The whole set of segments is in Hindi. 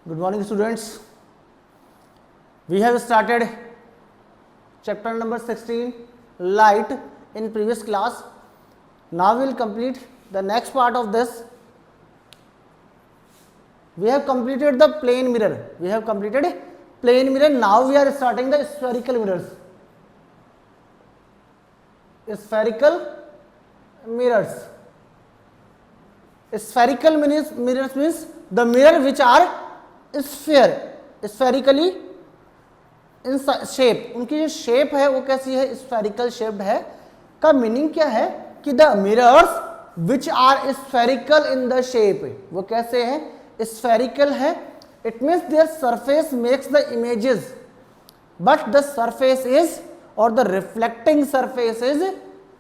Good morning, students. We have started chapter number 16, light, in previous class. Now we will complete the next part of this. We have completed the plane mirror. Now we are starting the spherical mirrors. Spherical mirrors means the mirror which are spherically in shape, उनकी जो शेप है वो कैसी है, स्फेरिकल शेप्ड है। का मीनिंग क्या है कि the mirrors which are spherical in the shape, वो कैसे है, स्फेरिकल है। It means their surface makes the images but the surface is और the reflecting surface is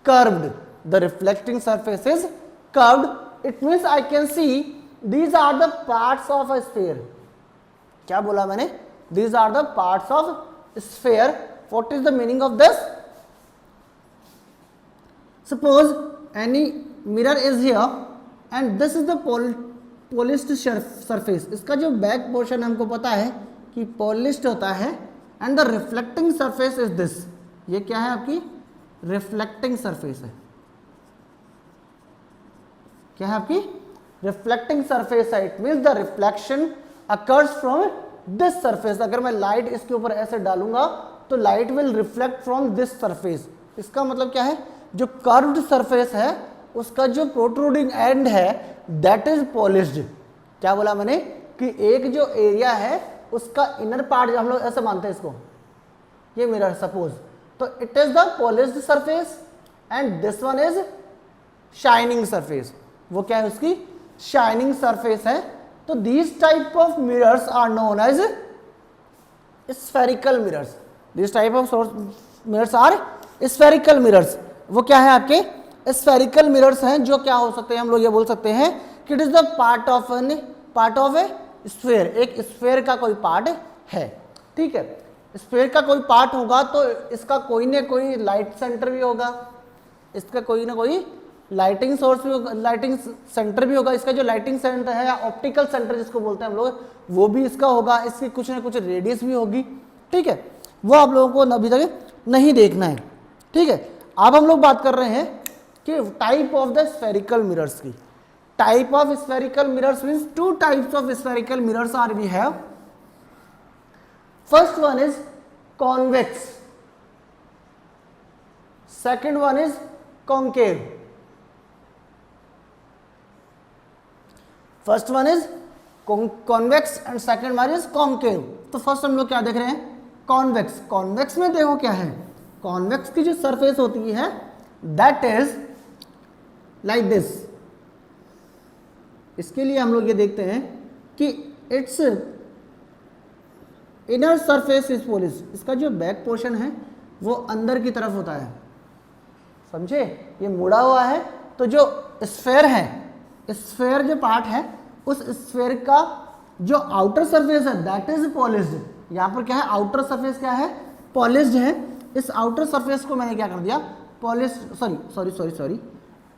curved, the reflecting surface is curved. It means I can see these are the parts of a sphere. क्या बोला मैंने, these are the parts of sphere. What is the meaning of this? Suppose any mirror is here and this is the polished surface. इसका जो बैक पोर्शन हमको पता है कि polished होता है and the reflecting surface is this. ये क्या है आपकी reflecting surface है, क्या है आपकी रिफ्लेक्टिंग सरफेस है। It means the reflection occurs from this surface. अगर मैं लाइट इसके ऊपर ऐसे डालूंगा तो light will reflect from this surface. इसका मतलब क्या है, जो कर्व्ड सरफेस है उसका जो प्रोट्रूडिंग एंड है दैट इज पॉलिश्ड। क्या बोला मैंने कि एक जो एरिया है उसका इनर पार्ट, हम लोग ऐसे मानते हैं इसको, ये मिरर सपोज, तो it is the polished surface and this one is shining surface. वो क्या है, उसकी शाइनिंग सरफेस है। तो these type of mirrors are known as spherical mirrors. These type of mirrors are spherical mirrors. वो क्या है, आपके स्फेरिकल मिरर्स हैं, जो क्या हो सकते हैं, हम लोग ये बोल सकते हैं कि it is the part of A sphere. एक स्फेयर का कोई पार्ट है, ठीक है। स्फेयर का कोई पार्ट होगा तो इसका कोई ना कोई लाइट सेंटर भी होगा, इसका कोई ना कोई लाइटिंग सोर्स भी होगा, लाइटिंग सेंटर भी होगा। इसका जो लाइटिंग सेंटर है या ऑप्टिकल सेंटर जिसको बोलते हैं हम लोग, वो भी इसका होगा। इसकी कुछ ना कुछ रेडियस भी होगी, ठीक है। वो आप लोगों को अभी तक नहीं देखना है, ठीक है। अब हम लोग बात कर रहे हैं कि type of the spherical mirrors की। Type of spherical mirrors means two types of spherical mirrors are we have. First one is convex, second one is concave. First one is convex and second one is concave. तो फर्स्ट हम लोग क्या देख रहे हैं, कॉन्वेक्स। कॉन्वेक्स में देखो क्या है, कॉन्वेक्स की जो सरफेस होती है दैट इज लाइक दिस। इसके लिए हम लोग ये देखते हैं कि it's inner surface is polish. इसका जो बैक पोर्शन है वो अंदर की तरफ होता है, समझे, ये मुड़ा हुआ है। तो जो स्फेयर है, स्फेयर जो पार्ट है, उस स्फेयर का जो आउटर सरफेस है दैट इज पॉलिश्ड। यहां पर क्या है, आउटर सरफेस क्या है, पॉलिश्ड है। इस आउटर सरफेस को मैंने क्या कर दिया, पॉलिश्ड, सॉरी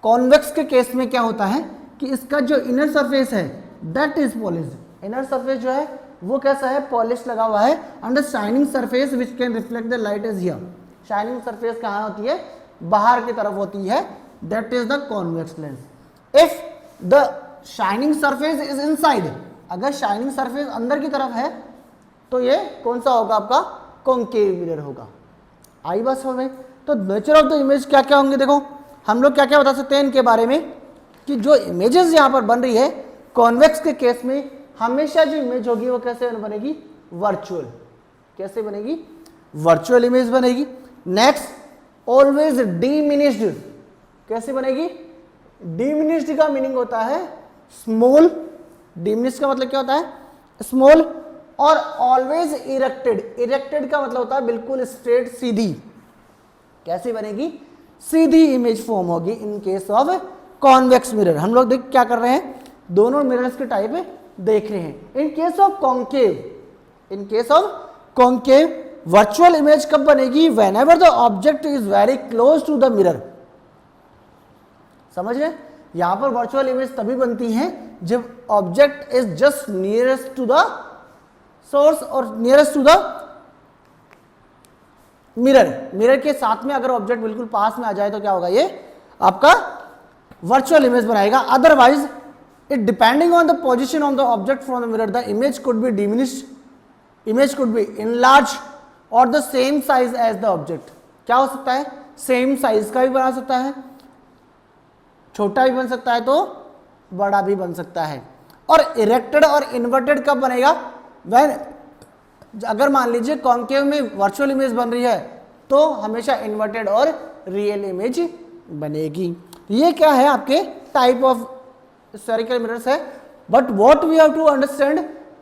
कॉन्वेक्स के केस में क्या होता है कि इसका जो इनर सरफेस है that is polished. Inner surface जो है वो कैसा है, पॉलिश लगा हुआ है। And the shining surface which can reflect the light is here. Shining surface कहाँ होती है, बाहर की तरफ होती है, that is the convex lens. If the shining surface is inside, अगर शाइनिंग सरफेस अंदर की तरफ है तो ये कौन सा होगा, आपका कॉन्केव मिरर होगा। आई बात समझ में। तो नेचर ऑफ द इमेज क्या क्या होंगे, देखो हम लोग क्या क्या बता सकते हैं इनके बारे में कि जो इमेजेस यहाँ पर बन रही है कॉन्वेक्स के केस में, हमेशा जो इमेज होगी वो कैसे बनेगी, वर्चुअल। कैसे बनेगी, वर्चुअल इमेज बनेगी। Next always diminished. कैसे बनेगी, डिमिनिश्ड का मीनिंग होता है स्मॉल। डिमिनिश्ड का मतलब क्या होता है, स्मॉल। और ऑलवेज इरेक्टेड। इरेक्टेड का मतलब होता है बिल्कुल स्ट्रेट, सीधी। कैसे बनेगी, सीधी इमेज फॉर्म होगी इन केस ऑफ कॉन्वेक्स मिरर। हम लोग देख क्या कर रहे हैं, दोनों मिरर्स के टाइप देख रहे हैं। In case of concave virtual image कब बनेगी, whenever the object is very close to the mirror. समझ रहे, यहां पर वर्चुअल इमेज तभी बनती है जब object is just nearest to the source और nearest to the mirror, mirror के साथ में अगर ऑब्जेक्ट बिल्कुल पास में आ जाए तो क्या होगा, ये आपका वर्चुअल इमेज बनाएगा। Otherwise it depending on the position of the object from the mirror the image could be diminished, image could be enlarge और the same size as the object. क्या हो सकता है, सेम साइज का भी बना सकता है, छोटा भी बन सकता है तो बड़ा भी बन सकता है। और इरेक्टेड और इन्वर्टेड कब बनेगा, वह अगर मान लीजिए कॉन्केव में वर्चुअल इमेज बन रही है तो हमेशा इन्वर्टेड और रियल इमेज बनेगी। ये क्या है, आपके टाइप ऑफ स्फेरिकल मिरर्स है। But what we have to understand,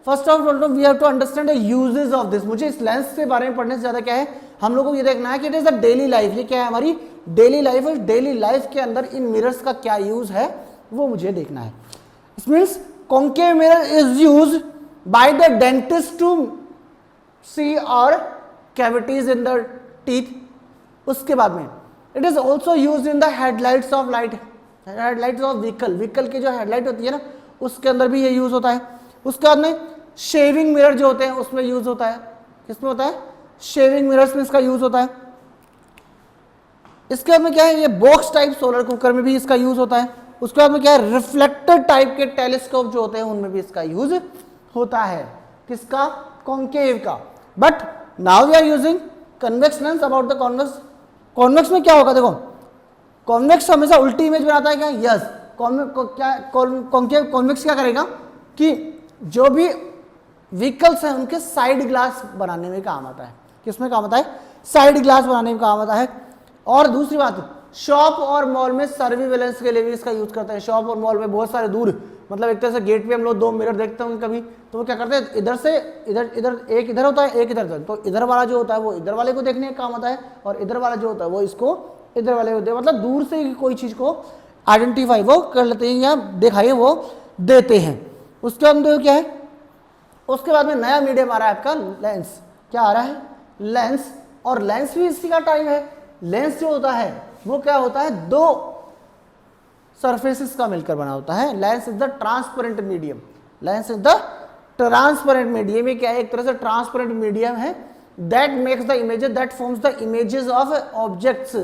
first of all we have to understand the uses of this. मुझे इस लेंस के बारे में पढ़ने से ज्यादा क्या है, हम लोगों को ये देखना है कि it is a daily life, ये क्या है, हमारी डेली लाइफ है। डेली लाइफ के अंदर इन मिरर्स का क्या यूज है वो मुझे देखना है। It means concave mirror is use by the dentist to see और कैविटीज इन द टीथ। उसके बाद में it is also use in the headlights of light, headlights of vehicle, vehicle की जो हेडलाइट होती है ना उसके अंदर भी ये यूज होता है। उसके बाद में शेविंग मिरर जो होते हैं उसमें यूज होता है, किसमें होता है, शेविंग मिरर्स में इसका यूज होता है। इसके बाद में क्या है, ये बॉक्स टाइप सोलर कुकर में भी इसका यूज होता है। उसके बाद में क्या है, रिफ्लेक्टर टाइप के टेलीस्कोप जो होते हैं उनमें भी इसका यूज होता है। किसका, कॉन्केव का। But now we are using convex lens. About the convex, convex में क्या होगा, देखो कॉन्वेक्स हमेशा उल्टी इमेज बनाता है क्या, यस। कॉन्केव कॉन्वेक्स क्या करेगा कि जो भी व्हीकल्स हैं उनके साइड ग्लास बनाने में काम आता है। किसमें काम आता है, साइड ग्लास बनाने में काम आता है। और दूसरी बात, शॉप और मॉल में सर्विलेंस के लिए भी इसका यूज करते हैं। शॉप और मॉल में बहुत सारे दूर, मतलब एक तरह से गेट पे हम लोग 2 मिरर देखते हैं कभी, तो वो क्या करते हैं, इधर से इधर, इधर एक इधर होता है एक इधर, तो इधर वाला जो होता है वो इधर वाले को देखने का काम आता है और इधर वाला जो होता है वो इसको इधर वाले को, मतलब दूर से कोई चीज को आइडेंटिफाई वो कर लेते हैं या दिखाई वो देते हैं। उसके बाद क्या है, उसके बाद में नया मीडियम आ रहा है आपका लेंस। क्या आ रहा है, लेंस। और लेंस भी इसी का टाइप है। लेंस जो होता है वो क्या होता है, 2 सरफेसेस का मिलकर बना होता है। Lens is the transparent medium, lens is the transparent medium. ये क्या है, एक तरह से ट्रांसपेरेंट मीडियम है that makes the images, that forms the images of objects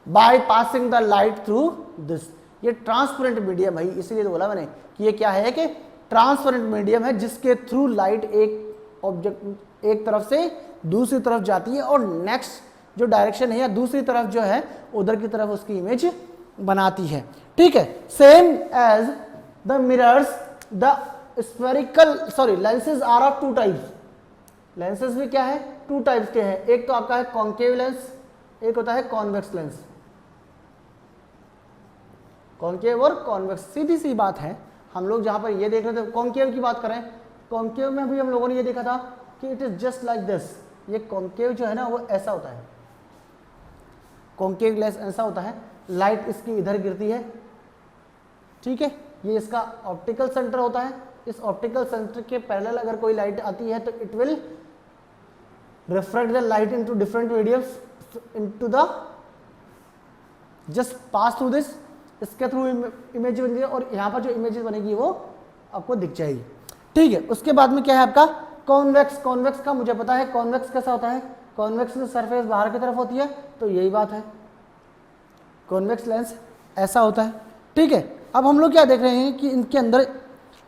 by passing the light through this. ये ट्रांसपेरेंट मीडियम है, इसीलिए तो बोला मैंने कि ये क्या है, कि ट्रांसपेरेंट मीडियम है जिसके थ्रू लाइट एक ऑब्जेक्ट एक तरफ से दूसरी तरफ जाती है और नेक्स्ट जो डायरेक्शन है या दूसरी तरफ जो है उधर की तरफ उसकी इमेज बनाती है। ठीक है, same as the mirrors the spherical lenses are of 2 types. Lenses भी क्या है, 2 टाइप्स के हैं। एक तो आपका है कॉन्केव लेंस, एक होता है कॉन्वेक्स लेंस। कॉन्केव और कॉन्वेक्स, सीधी सी बात है। हम लोग जहां पर ये देख रहे थे, कॉन्केव की बात करें, कॉन्केव में भी हम लोगों ने ये देखा था कि it is just like this. ये कॉन्केव जो है ना वो ऐसा होता है, कॉन्केव लेंस ऐसा होता है, लाइट इसकी इधर गिरती है, ठीक है। ये इसका ऑप्टिकल सेंटर होता है। इस ऑप्टिकल सेंटर के पैरेलल अगर कोई लाइट आती है तो it will reflect the light into different mediums into the just pass through this. इसके थ्रू इमेज बन जाएगी और यहाँ पर जो इमेजेस बनेगी वो आपको दिख जाएगी, ठीक है। उसके बाद में क्या है आपका कॉन्वेक्स। कॉन्वेक्स का मुझे पता है, कॉन्वेक्स कैसा होता है, कॉन्वेक्स में सरफेस बाहर की तरफ होती है, तो यही बात है, कॉन्वेक्स लेंस ऐसा होता है, ठीक है। अब हम लोग क्या देख रहे हैं कि इनके अंदर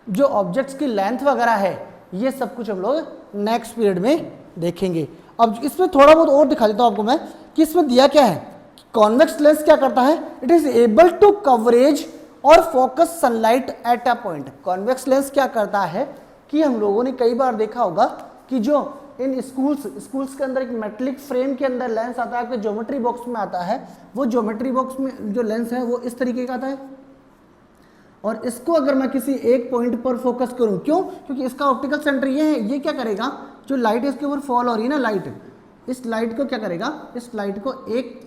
जो ऑब्जेक्ट्स की लेंथ वगैरह है ये सब कुछ हम लोग नेक्स्ट पीरियड में देखेंगे। अब इसमें थोड़ा बहुत और दिखा देता हूं आपको मैं कि इसमें दिया क्या है। कॉन्वेक्स लेंस क्या करता है, it is able to converge और focus sunlight at a point. Convex lens क्या करता है कि हम लोगों ने कई बार देखा होगा कि जो इन स्कूल्स के अंदर एक मेटलिक फ्रेम के अंदर लेंस आता है, आपके ज्योमेट्री बॉक्स में आता है। वो ज्योमेट्री बॉक्स में जो लेंस है वो इस तरीके का आता है और इसको अगर मैं किसी एक पॉइंट पर फोकस करूं, क्यों, क्योंकि इसका ऑप्टिकल सेंटर ये है। ये क्या करेगा, जो लाइट इसके ऊपर फॉल हो रही है ना लाइट, इस लाइट को क्या करेगा, इस लाइट को एक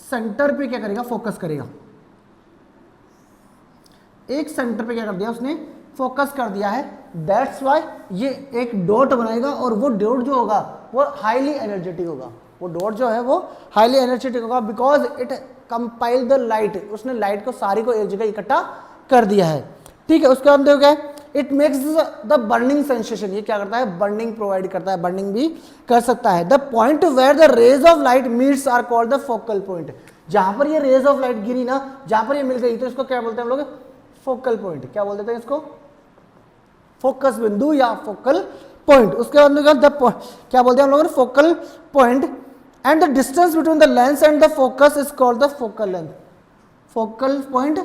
सेंटर पे क्या करेगा, फोकस करेगा। एक सेंटर पे क्या कर दिया उसने, फोकस कर दिया है। दैट्स वाई ये एक डॉट बनाएगा और वो डॉट जो होगा वो हाईली एनर्जेटिक होगा। वो डॉट जो है वो हाईली एनर्जेटिक होगा because it compile the light. उसने लाइट को सारी को एक जगह इकट्ठा कर दिया है, ठीक है। उसके बाद देखो क्या है, it makes the burning sensation, ये क्या करता है, बर्निंग प्रोवाइड करता है, बर्निंग भी कर सकता है। The point where the rays of light meets are called the focal point, जहां पर ये रेज ऑफ लाइट गिरी ना, जहां पर ये मिल गई तो इसको क्या बोलते हैं हम लोग, फोकल पॉइंट। क्या बोल देते हैं इसको, फोकस बिंदु या फोकल पॉइंट। उसके बाद क्या बोलते हैं हम लोग, focal point. And the distance between the lens and the focus is called the focal length. Focal point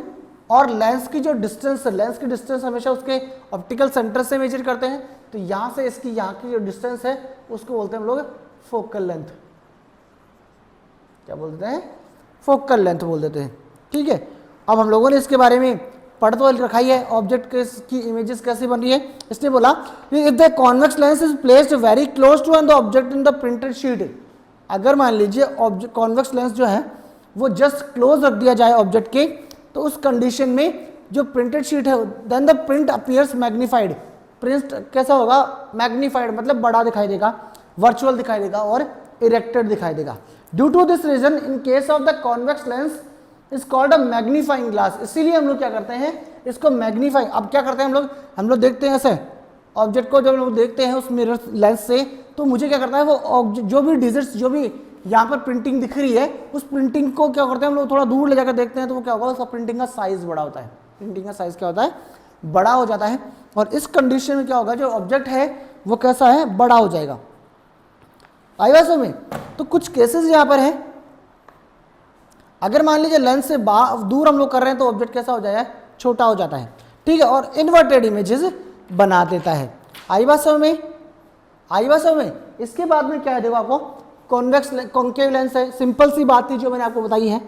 और लेंस की जो डिस्टेंस है, लेंस की डिस्टेंस हमेशा उसके ऑप्टिकल सेंटर से मेजर करते हैं, तो यहां से इसकी यहाँ की जो डिस्टेंस है उसको बोलते हैं हम लोग फोकल लेंथ। क्या बोलते हैं, फोकल लेंथ बोल देते हैं। ठीक है, अब हम लोगों ने इसके बारे में पढ़ तो रखा ही है, ऑब्जेक्ट की इमेजेस कैसे बन रही है। इसने बोला if the convex lens is placed very close to the object in the printed sheet, अगर मान लीजिए कॉन्वेक्स लेंस जो है वो जस्ट क्लोज रख दिया जाए ऑब्जेक्ट के, तो उस कंडीशन में जो प्रिंटेड शीट है then the print appears magnified, print कैसा होगा, मैग्नीफाइड मतलब बड़ा दिखाई देगा, वर्चुअल दिखाई देगा और इरेक्टेड दिखाई देगा। Due to this reason in case of the convex lens is called a magnifying glass, इसीलिए हम लोग क्या करते हैं इसको मैग्नीफाई। अब क्या करते हैं हम लोग देखते हैं ऐसे ऑब्जेक्ट को, जब लोग देखते हैं उस मिरर लेंस से, तो मुझे क्या करता है वो जो भी डिजिट्स, जो भी यहाँ पर प्रिंटिंग दिख रही है, उस प्रिंटिंग को क्या करते हैं हम लोग थोड़ा दूर ले जाकर देखते हैं, तो वो क्या होगा, उसका प्रिंटिंग का साइज बड़ा होता है, प्रिंटिंग का साइज क्या होता है, बड़ा हो जाता है। और इस कंडीशन में क्या होगा, जो ऑब्जेक्ट है वो कैसा है, बड़ा हो जाएगा। आई बात समझ में। तो कुछ केसेस यहाँ पर है, अगर मान लीजिए लेंस से दूर हम लोग कर रहे हैं तो ऑब्जेक्ट कैसा हो जाएगा, छोटा हो जाता है। ठीक है, और इन्वर्टेड इमेजेस बना देता है। आई बात समझ में, आई बात समझ में। इसके बाद में क्या है, देखो आपको कॉन्वेक्स कॉन्केव लेंस है, सिंपल सी बात थी जो मैंने आपको बताई है।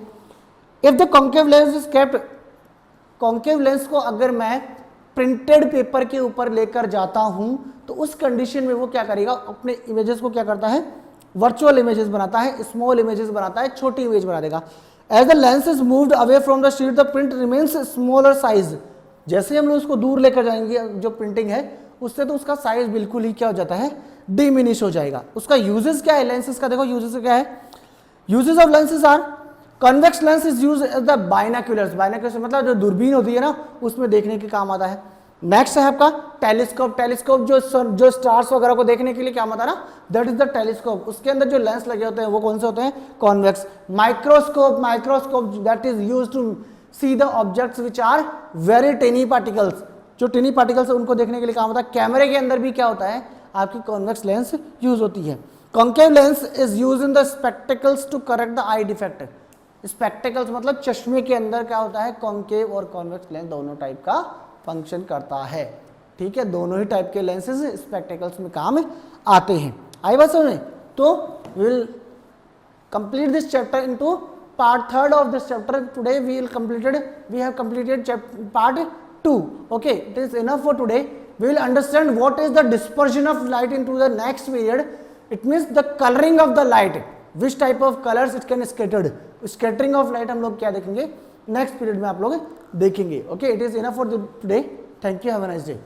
If the concave lens is kept, concave lens को अगर मैं प्रिंटेड पेपर के ऊपर लेकर जाता हूं तो उस कंडीशन में वो क्या करेगा, अपने इमेजेस को क्या करता है, वर्चुअल इमेजेस बनाता है, स्मॉल इमेजेस बनाता है, छोटी इमेज बना देगा। As the lens is moved away from the sheet the print remains smaller size, जैसे हम लोग उसको दूर लेकर जाएंगे जो प्रिंटिंग है उससे, तो उसका साइज बिल्कुल ही क्या हो जाता है, डिमिनिश हो जाएगा। उसका यूजेस क्या है लेंसेज का, देखो यूजेस क्या है, uses of lenses are convex lens is use as the binoculars, binoculars मतलब जो दूरबीन होती है ना उसमें देखने के काम आता है। नेक्स्ट है आपका टेलीस्कोप, टेलीस्कोप जो स्टार्स वगैरह को देखने के लिए क्या आता है ना, दैट इज द टेलीस्कोप। उसके अंदर जो लेंस लगे होते हैं वो कौन से होते हैं, convex. Microscope, microscope that is used to see the objects which are very tiny particles, जो टेनी पार्टिकल्स है उनको देखने के लिए काम होता है। कैमरे के अंदर भी क्या होता है, आपकी कॉन्वेक्स लेंस यूज होती है। Concave lens is use in the spectacles to correct the eye defect, spectacles मतलब चश्मे के अंदर क्या होता है, कॉन्केव और कॉन्वेक्स लेंस दोनों टाइप का फंक्शन करता है। ठीक है, दोनों ही टाइप के लेंसेज स्पेक्टिकल्स में काम आते हैं। आई बात समझ में। तो will complete this chapter into part third of this chapter. Today we have completed part 2. Okay, it is enough for today. We will understand what is the dispersion of light into the next period. It means the coloring of the light, which type of colors it can scattered. Scattering of light हम लोग क्या देखेंगे नेक्स्ट पीरियड में आप लोग देखेंगे। Okay, it is enough for today. Thank you, have a nice day.